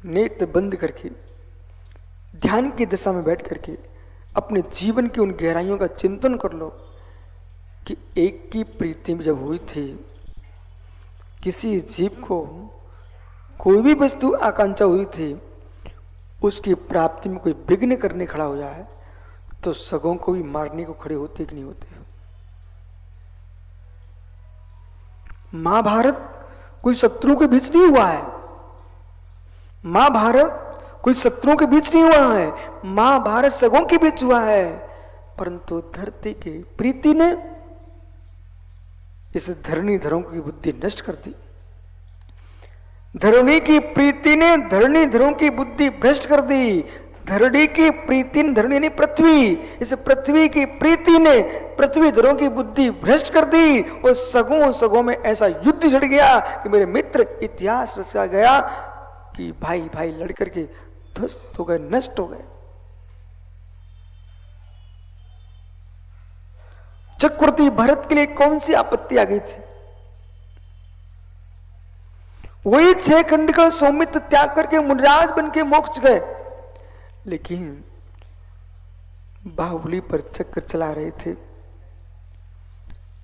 नेत्र बंद करके ध्यान की दशा में बैठ करके अपने जीवन की उन गहराइयों का चिंतन कर लो कि एक की प्रीति जब हुई थी, किसी जीव को कोई भी वस्तु आकांक्षा हुई थी, उसकी प्राप्ति में कोई विघ्न करने खड़ा हो जाए तो सगों को भी मारने को खड़े होते कि नहीं होते। महाभारत कोई शत्रुओं के बीच नहीं हुआ है, महाभारत कोई शत्रुओं के बीच नहीं हुआ है, महाभारत सगों के बीच हुआ है। परंतु धरती की प्रीति ने इस धरणीधरों की बुद्धि नष्ट कर दी। धरणी की प्रीति ने धरणीधरों की बुद्धि भ्रष्ट कर दी। धरणी की प्रीति ने, धरणी ने पृथ्वी, इस पृथ्वी की प्रीति ने पृथ्वीधरों की बुद्धि भ्रष्ट कर दी और सगों सगों में ऐसा युद्ध छिड़ गया कि मेरे मित्र इतिहास रचा गया कि भाई भाई लड़ करके ध्वस्त हो गए, नष्ट हो गए। चक्रवर्ती भरत के लिए कौन सी आपत्ति आ गई थी? वही 6 खंड का सौमित्र त्याग करके मुनिराज बन के मोक्ष गए, लेकिन बाहुबली पर चक्कर चला रहे थे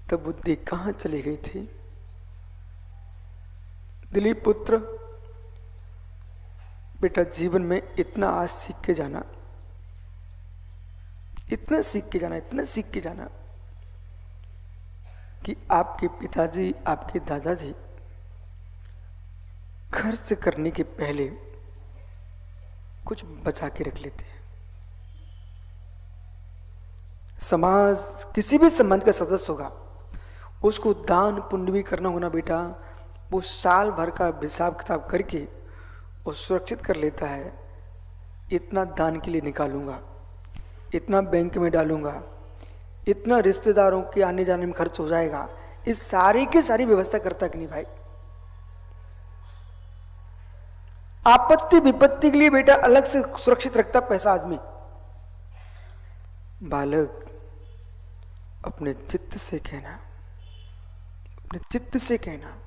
तब बुद्धि कहां चली गई थी? दिलीप पुत्र, बेटा जीवन में इतना आज सीख के जाना, इतना सीख के जाना, इतना सीख के जाना कि आपके पिताजी, आपके दादाजी खर्च करने के पहले कुछ बचा के रख लेते हैं। समाज, किसी भी समाज का सदस्य होगा, उसको दान पुण्य भी करना होना बेटा, वो साल भर का हिसाब किताब करके वो सुरक्षित कर लेता है। इतना दान के लिए निकालूंगा, इतना बैंक में डालूंगा, इतना रिश्तेदारों के आने जाने में खर्च हो जाएगा, इस सारी की सारी व्यवस्था करता कि नहीं भाई? आपत्ति विपत्ति के लिए बेटा अलग से सुरक्षित रखता पैसा आदमी। बालक, अपने चित्त से कहना, अपने चित्त से कहना,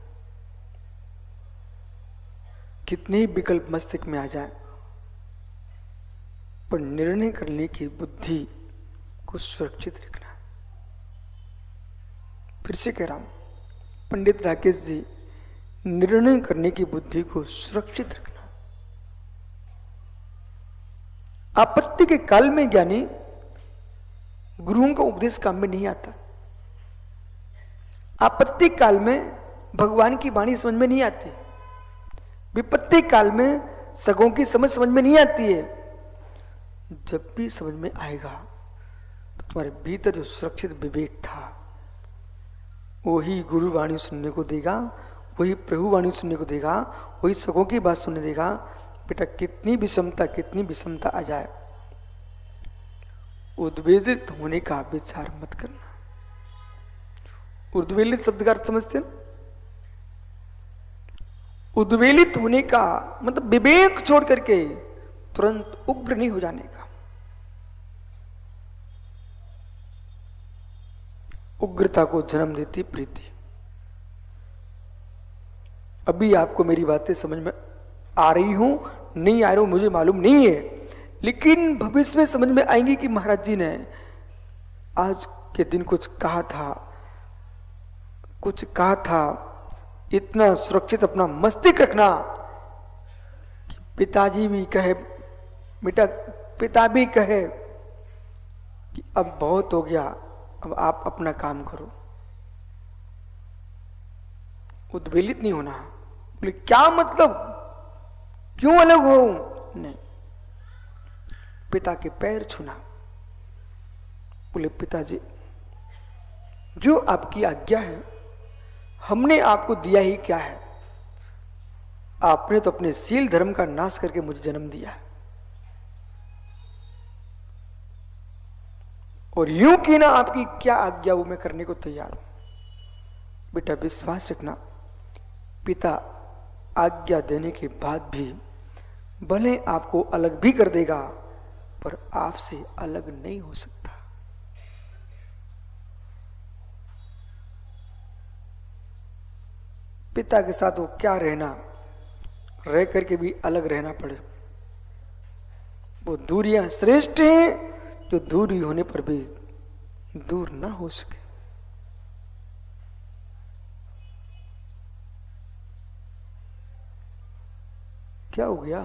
कितने ही विकल्प मस्तिष्क में आ जाए पर निर्णय करने की बुद्धि को सुरक्षित रखना। फिर से कह रहा हूं, पंडित राकेश जी, निर्णय करने की बुद्धि को सुरक्षित रखना। आपत्ति के काल में ज्ञानी गुरुओं का उपदेश काम में नहीं आता। आपत्ति काल में भगवान की वाणी समझ में नहीं आती, विपत्ति काल में सगों की समझ में नहीं आती है। जब भी समझ में आएगा तो तुम्हारे भीतर जो सुरक्षित विवेक था वही गुरु वाणी सुनने को देगा, वही प्रभु वाणी सुनने को देगा, वही सगों की बात सुनने देगा। बेटा कितनी विषमता आ जाए, उद्वेलित होने का विचार मत करना। उद्वेलित शब्द का अर्थ समझते ना? उद्वेलित होने का मतलब विवेक छोड़ करके तुरंत उग्र नहीं हो जाने का। उग्रता को जन्म देती प्रीति। अभी आपको मेरी बातें समझ में आ रही हूं, नहीं आ रही हूं मुझे मालूम नहीं है, लेकिन भविष्य में समझ में आएंगी कि महाराज जी ने आज के दिन कुछ कहा था। इतना सुरक्षित अपना मस्तिष्क रखना कि पिताजी भी कहे, बेटा पिता भी कहे कि अब बहुत हो गया, अब आप अपना काम करो। उद्वेलित नहीं होना। बोले क्या मतलब, क्यों अलग हो? नहीं, पिता के पैर छूना। बोले पिताजी जो आपकी आज्ञा है, हमने आपको दिया ही क्या है? आपने तो अपने शील धर्म का नाश करके मुझे जन्म दिया है, और यूं की ना आपकी क्या आज्ञा वो मैं करने को तैयार हूं। बेटा विश्वास रखना, पिता आज्ञा देने के बाद भी भले आपको अलग भी कर देगा पर आपसे अलग नहीं हो सकता। पिता के साथ वो क्या रहना, रह करके भी अलग रहना पड़े। वो दूरियां श्रेष्ठ हैं जो दूरी होने पर भी दूर ना हो सके। क्या हो गया?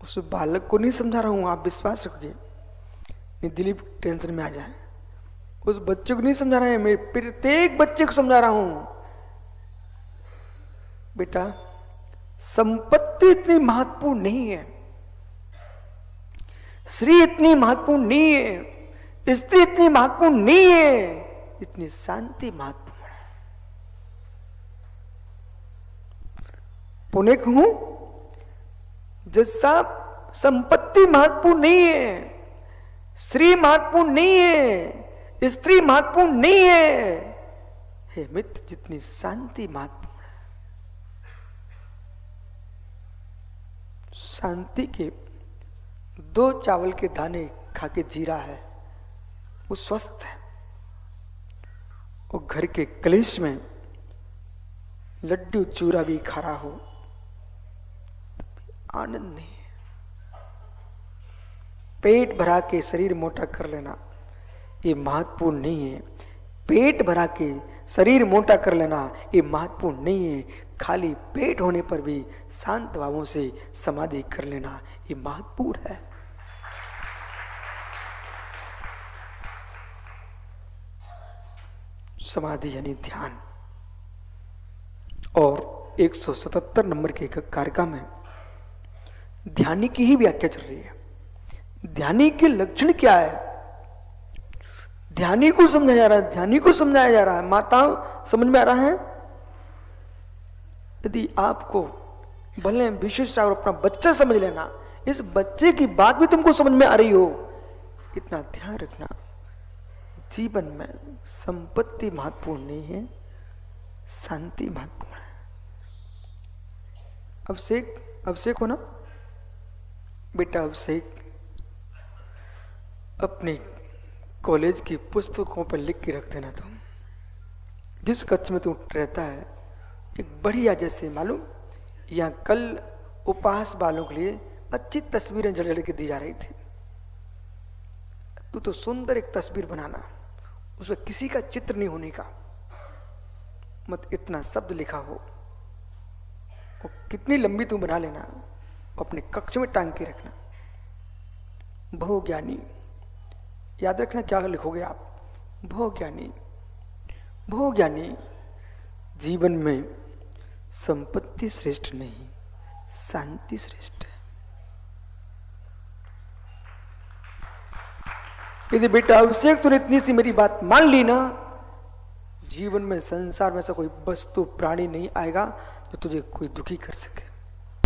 उस बालक को नहीं समझा रहा हूं, आप विश्वास रखिए। नहीं दिलीप टेंशन में आ जाए। उस बच्चे को नहीं समझा रहा है, मैं प्रत्येक बच्चे को समझा रहा हूं। बेटा, संपत्ति इतनी महत्वपूर्ण नहीं है, श्री इतनी महत्वपूर्ण नहीं है, स्त्री इतनी महत्वपूर्ण नहीं है, इतनी शांति महत्वपूर्ण है। पुणे कहूं, जैसा संपत्ति महत्वपूर्ण नहीं है, श्री महत्वपूर्ण नहीं है, स्त्री महत्वपूर्ण नहीं है, हे मित्र, जितनी शांति महत्वपूर्ण है। शांति के 2 चावल के दाने खा के जी रहा है, वो स्वस्थ है। वो घर के कलेश में लड्डू चूरा भी खा रहा हो, आनंद नहीं है। पेट भरा के शरीर मोटा कर लेना ये महत्वपूर्ण नहीं है। पेट भरा के शरीर मोटा कर लेना ये महत्वपूर्ण नहीं है। खाली पेट होने पर भी शांत भावों से समाधि कर लेना ये महत्वपूर्ण है। समाधि यानी ध्यान। और 177 नंबर के कार्यक्रम में ध्यानी की ही व्याख्या चल रही है। ध्यानी के लक्षण क्या है, ध्यानी को समझाया जा रहा है, ध्यानी को समझाया जा रहा है। माताओं, समझ में आ रहा है? यदि आपको भले विशेष और अपना बच्चा समझ लेना, इस बच्चे की बात भी तुमको समझ में आ रही हो, इतना ध्यान रखना। जीवन में संपत्ति महत्वपूर्ण नहीं है, शांति महत्वपूर्ण है। अभिषेक हो ना बेटा, अभिषेक अपने कॉलेज की पुस्तकों पर लिख के रख देना। तुम जिस कक्ष में तुम रहता है, एक बढ़िया, जैसे मालूम यहाँ कल उपहास वालों के लिए अच्छी तस्वीरें जड़ जड़ के दी जा रही थी। तू तो सुंदर एक तस्वीर बनाना, उसमें किसी का चित्र नहीं होने का, मत इतना शब्द लिखा हो, वो कितनी लंबी तू बना लेना, अपने कक्ष में टांग के रखना। बहुज्ञानी, याद रखना क्या लिखोगे आप, बहुज्ञानी। बहुज्ञानी जीवन में संपत्ति श्रेष्ठ नहीं, शांति श्रेष्ठ है। यदि बेटा अभिषेक तूने इतनी सी मेरी बात मान ली ना, जीवन में संसार में ऐसा कोई वस्तु प्राणी नहीं आएगा जो तुझे कोई दुखी कर सके।